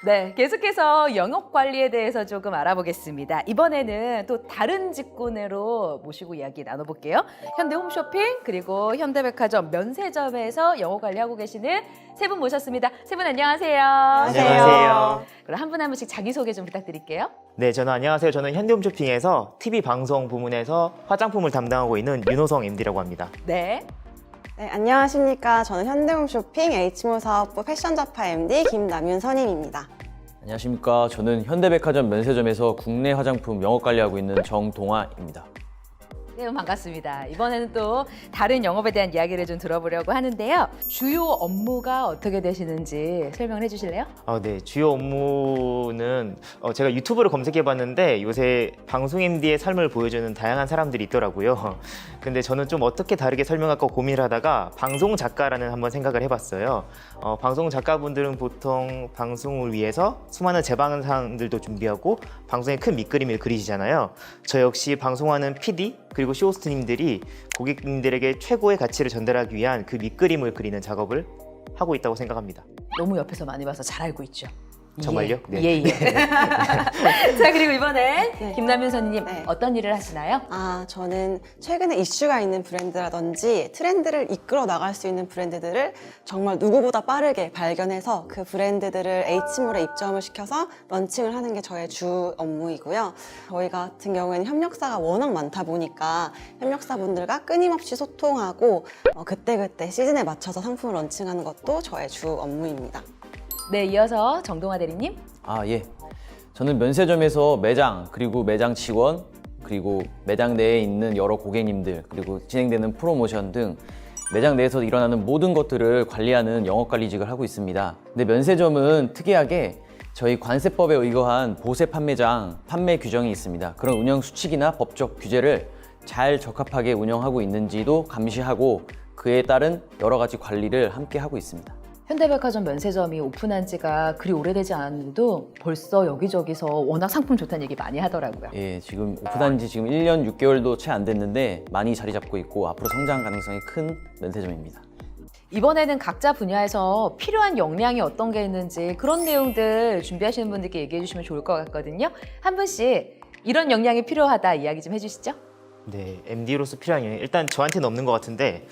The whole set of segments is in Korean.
네, 계속해서 영업 관리에 대해서 조금 알아보겠습니다. 이번에는 또 다른 직군으로 모시고 이야기 나눠볼게요. 현대 홈쇼핑 그리고 현대백화점 면세점에서 영업 관리하고 계시는 세 분 모셨습니다. 세 분 안녕하세요. 안녕하세요. 그럼 한 분 한 분씩 자기소개 좀 부탁드릴게요. 네, 안녕하세요. 저는 현대홈쇼핑에서 TV 방송 부문에서 화장품을 담당하고 있는 윤호성 MD라고 합니다. 네. 네, 안녕하십니까. 저는 현대홈쇼핑 H몰 사업부 패션자파 MD 김남윤선임입니다. 안녕하십니까. 저는 현대백화점 면세점에서 국내 화장품 영업 관리하고 있는 정동아입니다. 네, 반갑습니다. 이번에는 또 다른 영업에 대한 이야기를 좀 들어보려고 하는데요. 주요 업무가 어떻게 되시는지 설명을 해주실래요? 네, 주요 업무는 제가 유튜브를 검색해봤는데 요새 방송 MD의 삶을 보여주는 다양한 사람들이 있더라고요. 근데 저는 좀 어떻게 다르게 설명할까 고민을 하다가 방송 작가라는 한번 생각을 해봤어요. 방송 작가분들은 보통 방송을 위해서 수많은 제방상들도 준비하고 방송에 큰 밑그림을 그리시잖아요. 저 역시 방송하는 PD 그리고 쇼호스트님들이 고객님들에게 최고의 가치를 전달하기 위한 그 밑그림을 그리는 작업을 하고 있다고 생각합니다. 너무 옆에서 많이 봐서 잘 알고 있죠. 정말요? 예. 네. 예. 자, 그리고 이번엔 네. 김남윤 선생님 네. 어떤 일을 하시나요? 저는 최근에 이슈가 있는 브랜드라든지 트렌드를 이끌어 나갈 수 있는 브랜드들을 정말 누구보다 빠르게 발견해서 그 브랜드들을 H몰에 입점을 시켜서 런칭을 하는 게 저의 주 업무이고요. 저희 같은 경우에는 협력사가 워낙 많다 보니까 협력사분들과 끊임없이 소통하고 그때그때 시즌에 맞춰서 상품을 런칭하는 것도 저의 주 업무입니다. 네, 이어서 정동아 대리님. 예. 저는 면세점에서 매장, 그리고 매장 직원, 그리고 매장 내에 있는 여러 고객님들, 그리고 진행되는 프로모션 등 매장 내에서 일어나는 모든 것들을 관리하는 영업관리직을 하고 있습니다. 근데 면세점은 특이하게 저희 관세법에 의거한 보세 판매장 판매 규정이 있습니다. 그런 운영 수칙이나 법적 규제를 잘 적합하게 운영하고 있는지도 감시하고 그에 따른 여러 가지 관리를 함께 하고 있습니다. 현대백화점 면세점이 오픈한 지가 그리 오래되지 않았는데도 벌써 여기저기서 워낙 상품 좋다는 얘기 많이 하더라고요. 예, 지금 오픈한 지 지금 1년 6개월도 채 안 됐는데 많이 자리 잡고 있고 앞으로 성장 가능성이 큰 면세점입니다. 이번에는 각자 분야에서 필요한 역량이 어떤 게 있는지 그런 내용들 준비하시는 분들께 얘기해 주시면 좋을 것 같거든요. 한 분씩 이런 역량이 필요하다 이야기 좀 해주시죠. 네, MD로서 필요한 영역 일단 저한테는 없는 것 같은데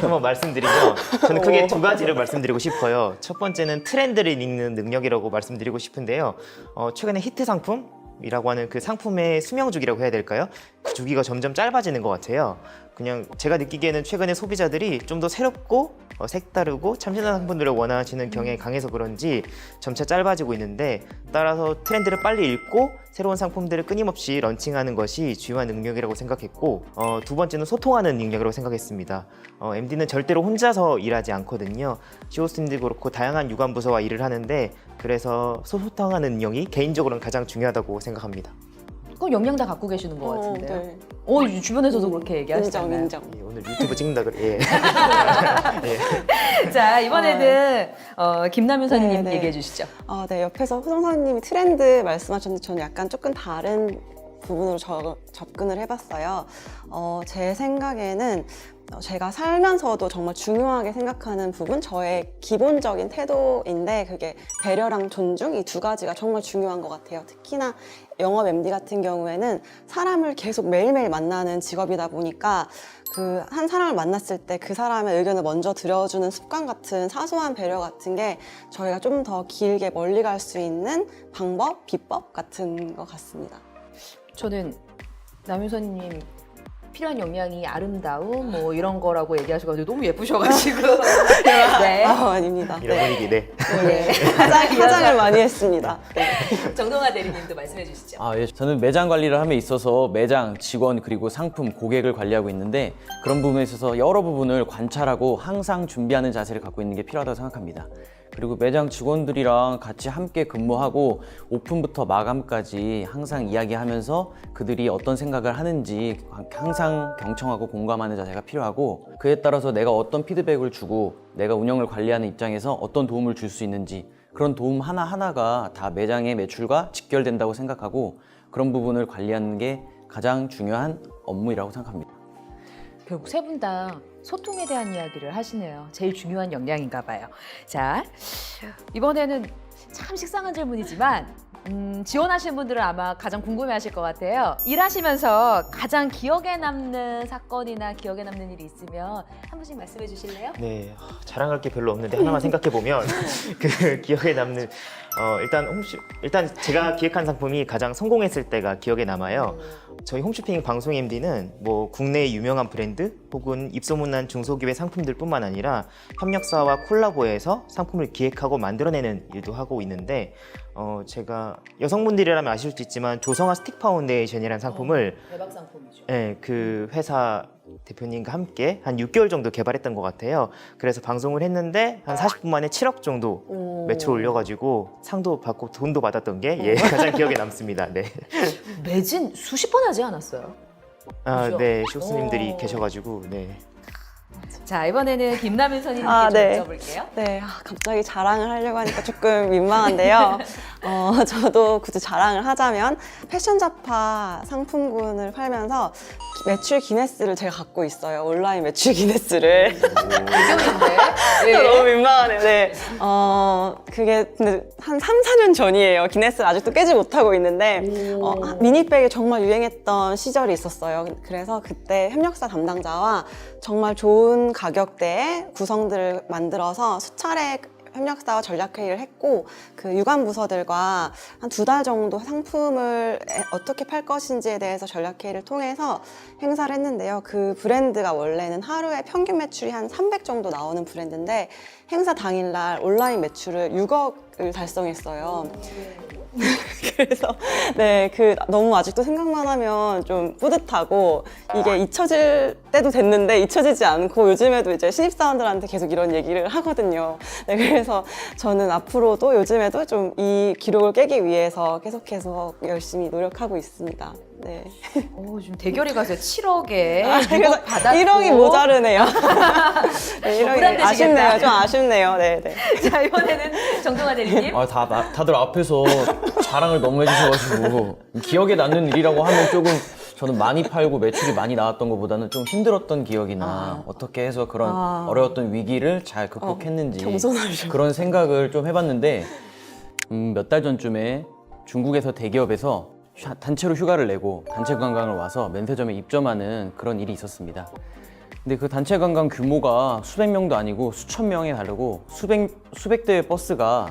한번 말씀드리면 저는 크게 두 가지를 말씀드리고 싶어요. 첫 번째는 트렌드를 읽는 능력이라고 말씀드리고 싶은데요. 최근에 히트 상품이라고 하는 그 상품의 수명 주기라고 해야 될까요? 그 주기가 점점 짧아지는 것 같아요. 그냥 제가 느끼기에는 최근에 소비자들이 좀 더 새롭고 색다르고 참신한 상품들을 원하시는 경향이 강해서 그런지 점차 짧아지고 있는데 따라서 트렌드를 빨리 읽고 새로운 상품들을 끊임없이 런칭하는 것이 중요한 능력이라고 생각했고 두 번째는 소통하는 능력이라고 생각했습니다. MD는 절대로 혼자서 일하지 않거든요. CEO님도 그렇고 다양한 유관 부서와 일을 하는데 그래서 소통하는 능력이 개인적으로는 가장 중요하다고 생각합니다. 그건 역량 다 갖고 계시는 것 같은데요. 네. 주변에서도 그렇게 얘기하시잖아요. 인정. 예, 오늘 유튜브 찍는다 그래. 예. 자, 이번에는 김남윤 선생님 네. 얘기해 주시죠. 네, 옆에서 호정사님이 트렌드 말씀하셨는데 저는 약간 조금 다른 부분으로 접근을 해봤어요. 제 생각에는 제가 살면서도 정말 중요하게 생각하는 부분, 저의 기본적인 태도인데 그게 배려랑 존중 이 두 가지가 정말 중요한 것 같아요. 특히나 영업 MD 같은 경우에는 사람을 계속 매일매일 만나는 직업이다 보니까 그 한 사람을 만났을 때 그 사람의 의견을 먼저 들어주는 습관 같은 사소한 배려 같은 게 저희가 좀 더 길게 멀리 갈 수 있는 방법, 비법 같은 것 같습니다. 저는 남윤 선생님 필요한 역량이 아름다움 뭐 이런 거라고 얘기하셔가지고 너무 예쁘셔가지고 네. 아닙니다. 이런 분위기, 네. 네. 화장을 많이 했습니다. 네. 정동아 대리님도 말씀해 주시죠. 예. 저는 매장 관리를 함에 있어서 매장, 직원, 그리고 상품, 고객을 관리하고 있는데 그런 부분에 있어서 여러 부분을 관찰하고 항상 준비하는 자세를 갖고 있는 게 필요하다고 생각합니다. 그리고 매장 직원들이랑 같이 함께 근무하고 오픈부터 마감까지 항상 이야기하면서 그들이 어떤 생각을 하는지 항상 경청하고 공감하는 자세가 필요하고 그에 따라서 내가 어떤 피드백을 주고 내가 운영을 관리하는 입장에서 어떤 도움을 줄 수 있는지 그런 도움 하나하나가 다 매장의 매출과 직결된다고 생각하고 그런 부분을 관리하는 게 가장 중요한 업무이라고 생각합니다. 결국 세 분 다 소통에 대한 이야기를 하시네요. 제일 중요한 역량인가 봐요. 자, 이번에는 참 식상한 질문이지만 지원하신 분들은 아마 가장 궁금해하실 것 같아요. 일하시면서 가장 기억에 남는 사건이나 기억에 남는 일이 있으면 한 분씩 말씀해 주실래요? 네, 자랑할 게 별로 없는데 하나만 생각해 보면 그 기억에 남는 일단 제가 기획한 상품이 가장 성공했을 때가 기억에 남아요. 저희 홈쇼핑 방송 MD는 뭐 국내의 유명한 브랜드 혹은 입소문난 중소기업 상품들뿐만 아니라 협력사와 콜라보해서 상품을 기획하고 만들어내는 일도 하고 있는데 제가 여성분들이라면 아실 수 있지만 조성아 스틱 파운데이션이라는 상품을 대박 상품이죠. 네, 그 회사 대표님과 함께 한 6개월 정도 개발했던 것 같아요. 그래서 방송을 했는데 한 40분 만에 7억 정도 매출 올려가지고 상도 받고 돈도 받았던 게 가장 기억에 남습니다. 네. 매진 수십 번 하지 않았어요? 그죠? 네, 쇼스님들이 오. 계셔가지고 네. 자, 이번에는 김남윤 선임님께 아, 좀 네. 여쭤볼게요. 네, 갑자기 자랑을 하려고 하니까 조금 민망한데요. 저도 굳이 자랑을 하자면 패션 잡화 상품군을 팔면서 매출 기네스를 제가 갖고 있어요. 온라인 매출 기네스를. 대경인데. 너무 민망하네요. 네. 그게 근데 한 3, 4년 전이에요. 기네스를 아직도 깨지 못하고 있는데 미니백이 정말 유행했던 시절이 있었어요. 그래서 그때 협력사 담당자와 정말 좋은 가격대에 구성들을 만들어서 수차례 협력사와 전략회의를 했고 그 유관 부서들과 한 2달 정도 상품을 어떻게 팔 것인지에 대해서 전략회의를 통해서 행사를 했는데요. 그 브랜드가 원래는 하루에 평균 매출이 한 300 정도 나오는 브랜드인데 행사 당일날 온라인 매출을 6억을 달성했어요. 그래서 너무 아직도 생각만 하면 좀 뿌듯하고 이게 잊혀질 때도 됐는데 잊혀지지 않고 요즘에도 이제 신입사원들한테 계속 이런 얘기를 하거든요. 네, 그래서 저는 앞으로도 요즘에도 좀 이 기록을 깨기 위해서 계속해서 열심히 노력하고 있습니다. 네. 지금 대결이 가서 7억에 그래서 6억 받았고 1억이 모자르네요. 네, 1억이 부담되시겠다. 아쉽네요. 좀 아쉽네요. 네, 네. 자, 이번에는 정동아 대리님. 다들 앞에서 자랑을 너무 해주셔가지고 기억에 남는 일이라고 하면 조금 저는 많이 팔고 매출이 많이 나왔던 것보다는 좀 힘들었던 기억이나 어떻게 해서 그런 어려웠던 위기를 잘 극복했는지 겸손하셔. 그런 생각을 좀 해봤는데 몇 달 전쯤에 중국에서 대기업에서 단체로 휴가를 내고 단체 관광을 와서 면세점에 입점하는 그런 일이 있었습니다. 근데 그 단체 관광 규모가 수백 명도 아니고 수천 명에 달하고 수백 대의 버스가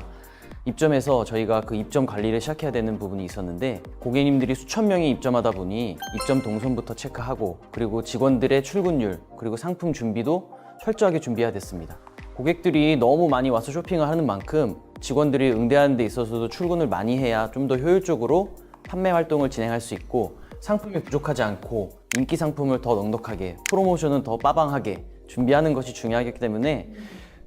입점해서 저희가 그 입점 관리를 시작해야 되는 부분이 있었는데 고객님들이 수천 명이 입점하다 보니 입점 동선부터 체크하고 그리고 직원들의 출근율 그리고 상품 준비도 철저하게 준비해야 됐습니다. 고객들이 너무 많이 와서 쇼핑을 하는 만큼 직원들이 응대하는 데 있어서도 출근을 많이 해야 좀 더 효율적으로 판매 활동을 진행할 수 있고 상품이 부족하지 않고 인기 상품을 더 넉넉하게 프로모션은 더 빠방하게 준비하는 것이 중요하기 때문에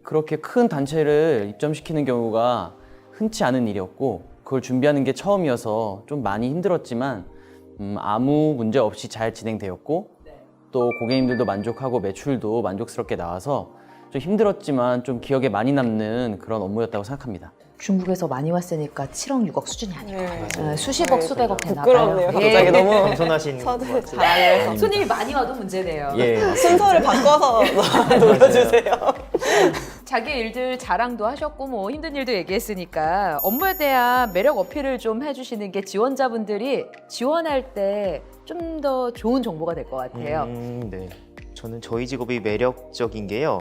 그렇게 큰 단체를 입점시키는 경우가 흔치 않은 일이었고 그걸 준비하는 게 처음이어서 좀 많이 힘들었지만 아무 문제 없이 잘 진행되었고 또 고객님들도 만족하고 매출도 만족스럽게 나와서 좀 힘들었지만 좀 기억에 많이 남는 그런 업무였다고 생각합니다. 중국에서 많이 왔으니까 7억, 6억 수준이 아니고 네. 수십억, 네, 수백억 되나 부끄럽네요. 봐요. 갑자기 너무 겸손하신 것 저도 같아요. 자랑을 해서 손님이 많이 와도 문제네요. 예. 순서를 바꿔서 놀려주세요. 자기 일들 자랑도 하셨고 뭐 힘든 일도 얘기했으니까 업무에 대한 매력 어필을 좀 해주시는 게 지원자분들이 지원할 때 좀 더 좋은 정보가 될 것 같아요. 네. 저는 저희 직업이 매력적인 게요.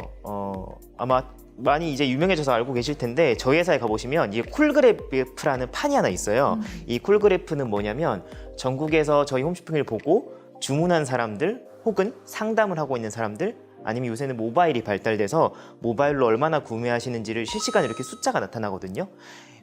아마 많이 이제 유명해져서 알고 계실 텐데 저희 회사에 가보시면 이 콜그래프라는 판이 하나 있어요. 이 콜그래프는 뭐냐면 전국에서 저희 홈쇼핑을 보고 주문한 사람들 혹은 상담을 하고 있는 사람들 아니면 요새는 모바일이 발달돼서 모바일로 얼마나 구매하시는지를 실시간으로 이렇게 숫자가 나타나거든요.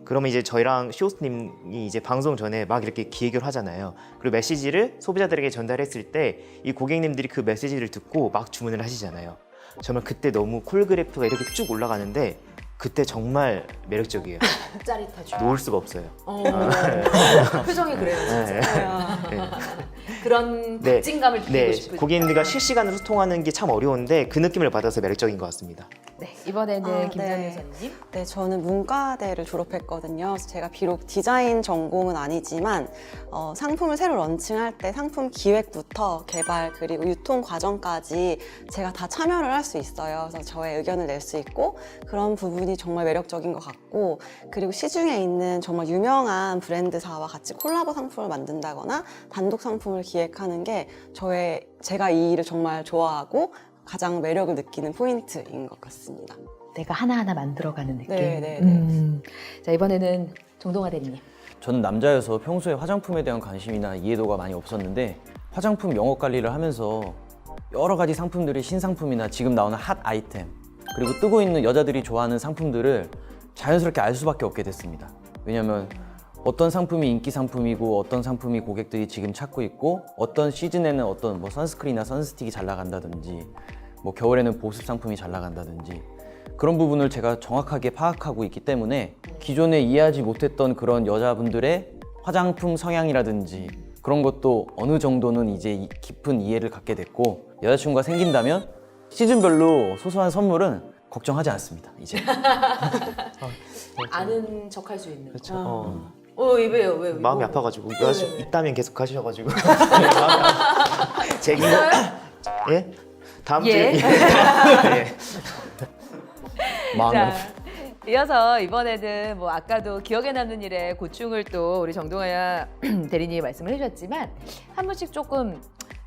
그러면 이제 저희랑 쇼호스님이 이제 방송 전에 막 이렇게 기획을 하잖아요. 그리고 메시지를 소비자들에게 전달했을 때 이 고객님들이 그 메시지를 듣고 막 주문을 하시잖아요. 정말 그때 너무 콜그래프가 이렇게 쭉 올라가는데 그때 정말 매력적이에요. 짜릿하죠. 놓을 수가 없어요. 표정이 그래요. 진짜. 네. 그런 네. 박진감을 느끼고 네, 싶으시죠. 고객님들과 실시간으로 소통하는 게 참 어려운데 그 느낌을 받아서 매력적인 것 같습니다. 네, 이번에는 아, 김선희 네. 선생님. 네, 저는 문과대를 졸업했거든요. 그래서 제가 비록 디자인 전공은 아니지만 상품을 새로 런칭할 때 상품 기획부터 개발 그리고 유통 과정까지 제가 다 참여를 할 수 있어요. 그래서 저의 의견을 낼 수 있고 그런 부분이 정말 매력적인 것 같고 그리고 시중에 있는 정말 유명한 브랜드사와 같이 콜라보 상품을 만든다거나 단독 상품을 기획하는 게 제가 이 일을 정말 좋아하고 가장 매력을 느끼는 포인트인 것 같습니다. 내가 하나하나 만들어가는 느낌. 네, 네, 네. 자, 이번에는 정동아 대리님. 저는 남자여서 평소에 화장품에 대한 관심이나 이해도가 많이 없었는데 화장품 영업 관리를 하면서 여러 가지 상품들이 신상품이나 지금 나오는 핫 아이템 그리고 뜨고 있는 여자들이 좋아하는 상품들을 자연스럽게 알 수밖에 없게 됐습니다. 왜냐하면 어떤 상품이 인기 상품이고 어떤 상품이 고객들이 지금 찾고 있고 어떤 시즌에는 어떤 뭐 선스크린이나 선스틱이 잘 나간다든지 뭐 겨울에는 보습 상품이 잘 나간다든지 그런 부분을 제가 정확하게 파악하고 있기 때문에 기존에 이해하지 못했던 그런 여자분들의 화장품 성향이라든지 그런 것도 어느 정도는 이제 깊은 이해를 갖게 됐고 여자친구가 생긴다면 시즌별로 소소한 선물은 걱정하지 않습니다. 이제 아는 척 할 수 있는. 그렇죠. 왜요? 왜? 마음이 아파가지고 여자친구 있다면 계속 하셔가지고 제 있어요? 예? 다음 예. 주에 예. 마음이 자, 이어서 이번에는 뭐 아까도 기억에 남는 일에 고충을 또 우리 정동아 대리님이 말씀을 해주셨지만 한 분씩 조금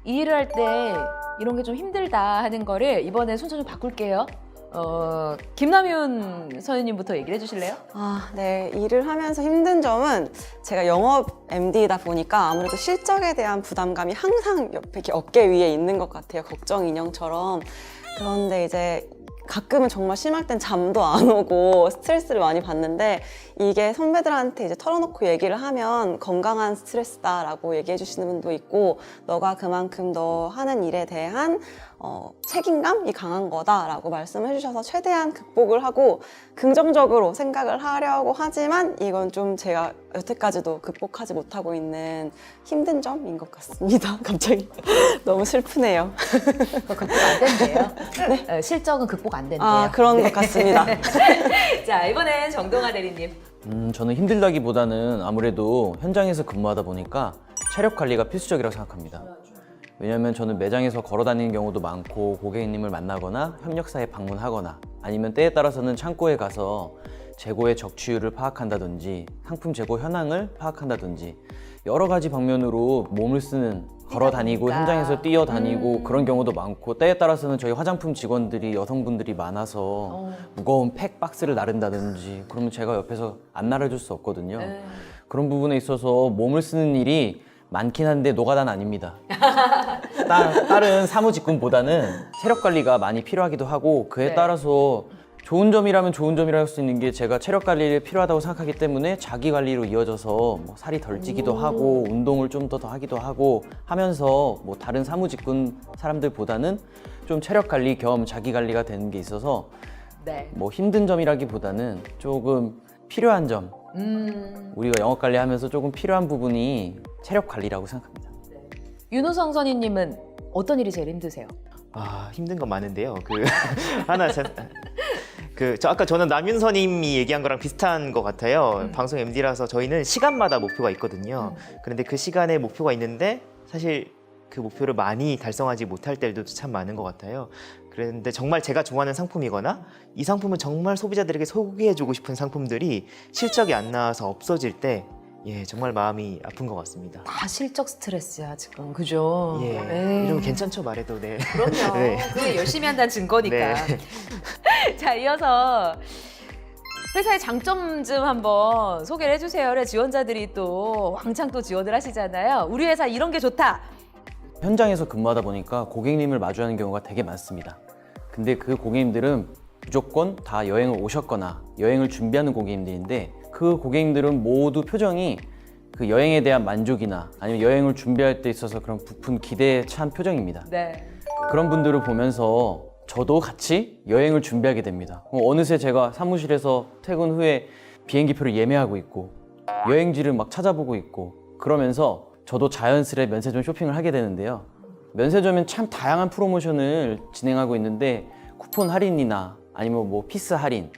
이 일을 할 때 이런 게 좀 힘들다 하는 거를 이번에 순서 좀 바꿀게요. 김남윤 선생님부터 얘기를 해주실래요? 네. 일을 하면서 힘든 점은 제가 영업 MD이다 보니까 아무래도 실적에 대한 부담감이 항상 옆에 이렇게 어깨 위에 있는 것 같아요. 걱정 인형처럼. 그런데 이제 가끔은 정말 심할 땐 잠도 안 오고 스트레스를 많이 받는데 이게 선배들한테 이제 털어놓고 얘기를 하면 건강한 스트레스다라고 얘기해 주시는 분도 있고 너가 그만큼 너 하는 일에 대한 책임감이 강한 거다라고 말씀해 주셔서 최대한 극복을 하고 긍정적으로 생각을 하려고 하지만 이건 좀 제가 여태까지도 극복하지 못하고 있는 힘든 점인 것 같습니다. 갑자기 너무 슬프네요. 그거 극복 안 된대요. 실적은 극복 안 된대요. 그런 것 같습니다. 자, 이번엔 정동아 대리님. 저는 힘들다기보다는 아무래도 현장에서 근무하다 보니까 체력 관리가 필수적이라고 생각합니다. 왜냐하면 저는 매장에서 걸어 다니는 경우도 많고 고객님을 만나거나 협력사에 방문하거나 아니면 때에 따라서는 창고에 가서 재고의 적치율을 파악한다든지 상품 재고 현황을 파악한다든지 여러 가지 방면으로 몸을 쓰는 걸어 다니고 보니까. 현장에서 뛰어다니고 그런 경우도 많고 때에 따라서는 저희 화장품 직원들이 여성분들이 많아서 무거운 팩 박스를 나른다든지 그러면 제가 옆에서 안 나르줄 수 없거든요. 그런 부분에 있어서 몸을 쓰는 일이 많긴 한데 노가다는 아닙니다. 다른 사무직군보다는 체력 관리가 많이 필요하기도 하고 그에 네. 따라서 좋은 점이라면 좋은 점이라 할 수 있는 게 제가 체력 관리를 필요하다고 생각하기 때문에 자기 관리로 이어져서 뭐 살이 덜 찌기도 하고 운동을 좀 더 하기도 하고 하면서 뭐 다른 사무직군 사람들보다는 좀 체력 관리 겸 자기 관리가 되는 게 있어서 네. 뭐 힘든 점이라기보다는 조금 필요한 점 우리가 영업 관리하면서 조금 필요한 부분이 체력 관리라고 생각합니다. 윤호성 선임님은 어떤 일이 제일 힘드세요? 힘든 건 많은데요. 저 아까 저는 남윤서님이 얘기한 거랑 비슷한 것 같아요. 방송 MD라서 저희는 시간마다 목표가 있거든요. 그런데 그 시간에 목표가 있는데 사실 그 목표를 많이 달성하지 못할 때도 참 많은 것 같아요. 그런데 정말 제가 좋아하는 상품이거나 이 상품은 정말 소비자들에게 소개해주고 싶은 상품들이 실적이 안 나와서 없어질 때 정말 마음이 아픈 것 같습니다. 다 실적 스트레스야 지금, 그죠? 이 정도 괜찮죠 말해도. 네. 그럼요. 네. 그게 열심히 한다는 증거니까. 네. 자, 이어서 회사의 장점 좀 한번 소개를 해주세요. 그래, 지원자들이 또 왕창 또 지원을 하시잖아요. 우리 회사 이런 게 좋다. 현장에서 근무하다 보니까 고객님을 마주하는 경우가 되게 많습니다. 근데 그 고객님들은 무조건 다 여행을 오셨거나 여행을 준비하는 고객님들인데 그 고객님들은 모두 표정이 그 여행에 대한 만족이나 아니면 여행을 준비할 때 있어서 그런 부푼 기대에 찬 표정입니다. 네. 그런 분들을 보면서 저도 같이 여행을 준비하게 됩니다. 어느새 제가 사무실에서 퇴근 후에 비행기표를 예매하고 있고 여행지를 막 찾아보고 있고 그러면서 저도 자연스레 면세점 쇼핑을 하게 되는데요. 면세점엔 참 다양한 프로모션을 진행하고 있는데 쿠폰 할인이나 아니면 뭐 피스 할인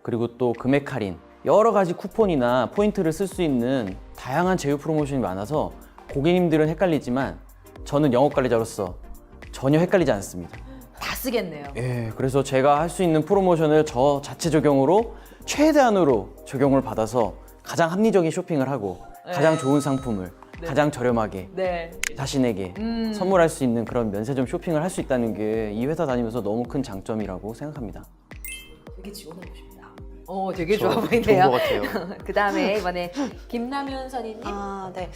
그리고 또 금액 할인 여러 가지 쿠폰이나 포인트를 쓸 수 있는 다양한 제휴 프로모션이 많아서 고객님들은 헷갈리지만 저는 영업 관리자로서 전혀 헷갈리지 않습니다. 다 쓰겠네요. 예, 그래서 제가 할 수 있는 프로모션을 저 자체 적용으로 최대한으로 적용을 받아서 가장 합리적인 쇼핑을 하고 가장 좋은 상품을 가장 저렴하게 네. 자신에게 선물할 수 있는 그런 면세점 쇼핑을 할 수 있다는 게 이 회사 다니면서 너무 큰 장점이라고 생각합니다. 되게 지원하고 싶다. 되게 좋아 좋은 보이네요. 것 같아요. 그 다음에 이번에 김남윤 선임님. 아, 네.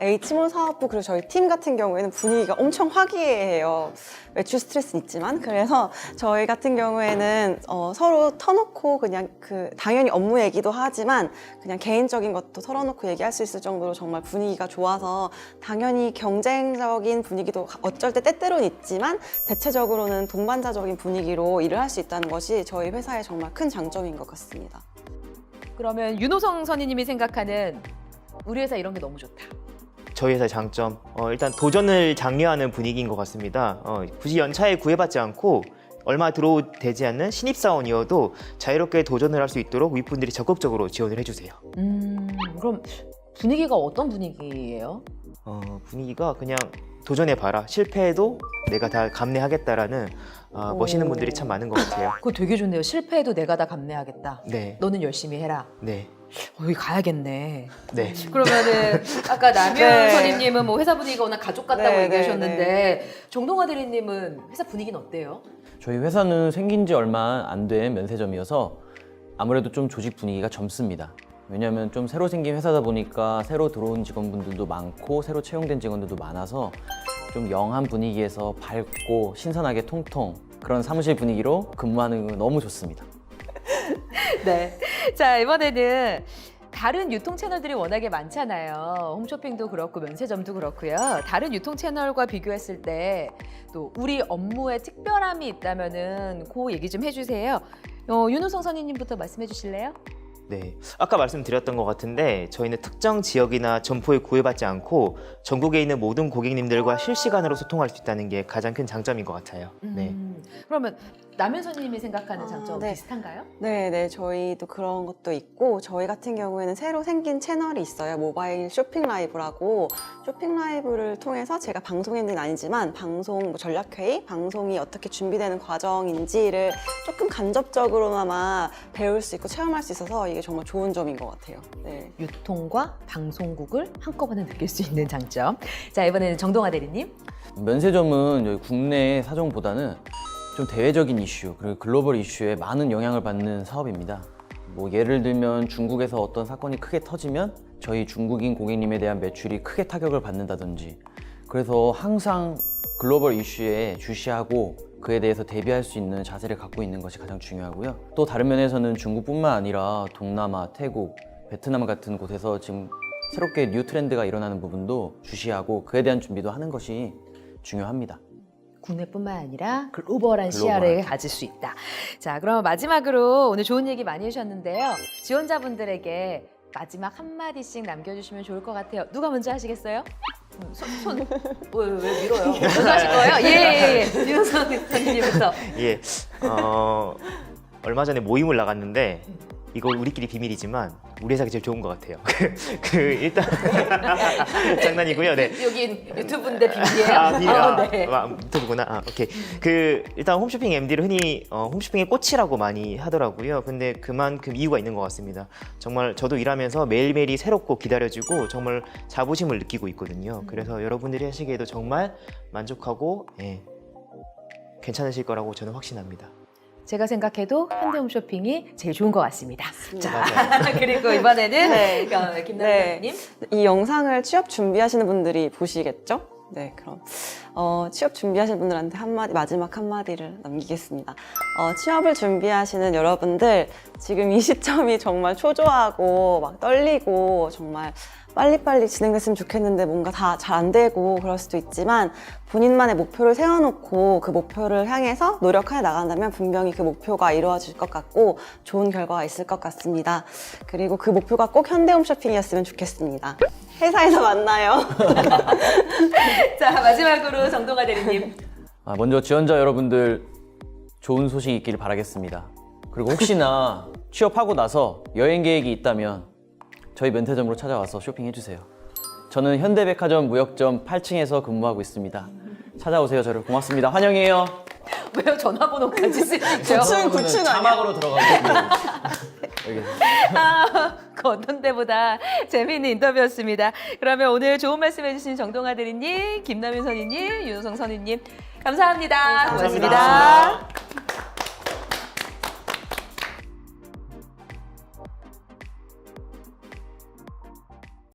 H몰 사업부 그리고 저희 팀 같은 경우에는 분위기가 엄청 화기애애해요. 외출 스트레스는 있지만 그래서 저희 같은 경우에는 서로 터놓고 그냥 당연히 업무 얘기도 하지만 그냥 개인적인 것도 털어놓고 얘기할 수 있을 정도로 정말 분위기가 좋아서 당연히 경쟁적인 분위기도 어쩔 때 때때로는 있지만 대체적으로는 동반자적인 분위기로 일을 할 수 있다는 것이 저희 회사의 정말 큰 장점인 것 같습니다. 그러면 윤호성 선임님이 생각하는 우리 회사 이런 게 너무 좋다. 저희 회사의 장점, 일단 도전을 장려하는 분위기인 것 같습니다. 굳이 연차에 구애받지 않고 얼마 들어오지 않는 신입사원이어도 자유롭게 도전을 할 수 있도록 윗분들이 적극적으로 지원을 해주세요. 그럼 분위기가 어떤 분위기예요? 분위기가 그냥 도전해봐라. 실패해도 내가 다 감내하겠다라는 멋있는 분들이 참 많은 것 같아요. 그거 되게 좋네요. 실패해도 내가 다 감내하겠다. 네, 너는 열심히 해라. 네, 여기 가야겠네. 네. 그러면은 아까 남현 네. 선임님은 뭐 회사 분위기가 워낙 가족 같다고 네, 얘기하셨는데 네, 정동화 대리님은 회사 분위기는 어때요? 저희 회사는 생긴 지 얼마 안 된 면세점이어서 아무래도 좀 조직 분위기가 젊습니다. 왜냐하면 좀 새로 생긴 회사다 보니까 새로 들어온 직원분들도 많고 새로 채용된 직원들도 많아서 좀 영한 분위기에서 밝고 신선하게 통통 그런 사무실 분위기로 근무하는 건 너무 좋습니다. 네. 자, 이번에는 다른 유통 채널들이 워낙에 많잖아요. 홈쇼핑도 그렇고 면세점도 그렇고요. 다른 유통 채널과 비교했을 때 또 우리 업무에 특별함이 있다면은 그 얘기 좀 해주세요. 윤호성 선임님부터 말씀해 주실래요? 네, 아까 말씀드렸던 것 같은데 저희는 특정 지역이나 점포에 구애받지 않고 전국에 있는 모든 고객님들과 실시간으로 소통할 수 있다는 게 가장 큰 장점인 것 같아요. 네. 그러면 남현 선임님이 생각하는 장점 네. 비슷한가요? 네, 저희도 그런 것도 있고 저희 같은 경우에는 새로 생긴 채널이 있어요. 모바일 쇼핑 라이브라고 쇼핑 라이브를 통해서 제가 방송인은 아니지만 방송 뭐 전략회의, 방송이 어떻게 준비되는 과정인지를 조금 간접적으로나마 배울 수 있고 체험할 수 있어서 이게 정말 좋은 점인 것 같아요. 네. 유통과 방송국을 한꺼번에 느낄 수 있는 장점. 자, 이번에는 정동화 대리님. 면세점은 여기 국내 사정보다는 좀 대외적인 이슈 그리고 글로벌 이슈에 많은 영향을 받는 사업입니다. 뭐 예를 들면 중국에서 어떤 사건이 크게 터지면 저희 중국인 고객님에 대한 매출이 크게 타격을 받는다든지 그래서 항상 글로벌 이슈에 주시하고 그에 대해서 대비할 수 있는 자세를 갖고 있는 것이 가장 중요하고요. 또 다른 면에서는 중국뿐만 아니라 동남아, 태국, 베트남 같은 곳에서 지금 새롭게 뉴 트렌드가 일어나는 부분도 주시하고 그에 대한 준비도 하는 것이 중요합니다. 국내뿐만 아니라 글로벌한 시야를 가질 수 있다. 자, 그럼 마지막으로 오늘 좋은 얘기 많이 해주셨는데요. 지원자분들에게 마지막 한마디씩 남겨주시면 좋을 것 같아요. 누가 먼저 하시겠어요? 왜 밀어요? 먼저 하실 거예요? 예. 윤호성 선생님부터. 예, 얼마 전에 모임을 나갔는데 이거 우리끼리 비밀이지만 우리 회사가 제일 좋은 것 같아요. 일단 장난이고요. 네. 여긴 유튜브인데 비밀이에요? 비밀. 네. 유튜브구나. 오케이. 일단 홈쇼핑 MD를 흔히 홈쇼핑의 꽃이라고 많이 하더라고요. 근데 그만큼 이유가 있는 것 같습니다. 정말 저도 일하면서 매일매일이 새롭고 기다려지고 정말 자부심을 느끼고 있거든요. 그래서 여러분들이 하시기에도 정말 만족하고 괜찮으실 거라고 저는 확신합니다. 제가 생각해도 현대홈쇼핑이 제일 좋은 것 같습니다. 자, 맞아요. 그리고 이번에는 네. 김남현 네. 선생님. 이 영상을 취업 준비하시는 분들이 보시겠죠? 네, 그럼 취업 준비하시는 분들한테 마지막 한마디를 남기겠습니다. 취업을 준비하시는 여러분들, 지금 이 시점이 정말 초조하고 막 떨리고 정말 빨리빨리 진행됐으면 좋겠는데 뭔가 다 잘 안 되고 그럴 수도 있지만, 본인만의 목표를 세워놓고 그 목표를 향해서 노력해 나간다면 분명히 그 목표가 이루어질 것 같고 좋은 결과가 있을 것 같습니다. 그리고 그 목표가 꼭 현대홈쇼핑이었으면 좋겠습니다. 회사에서 만나요. 자, 마지막으로 정동아 대리님. 먼저 지원자 여러분들 좋은 소식 있기를 바라겠습니다. 그리고 혹시나 취업하고 나서 여행 계획이 있다면 저희 멘태점으로 찾아와서 쇼핑해주세요. 저는 현대백화점 무역점 8층에서 근무하고 있습니다. 찾아오세요. 저를 고맙습니다. 환영해요. 왜요? 전화번호까지 쓰시죠? 9층 아니야? 자막으로 들어가고 여기. 그 어떤 때보다 재미있는 인터뷰였습니다. 그러면 오늘 좋은 말씀 해주신 정동아 대리님, 김남윤 선임님, 윤호성 선임님 감사합니다. 감사합니다. 고맙습니다.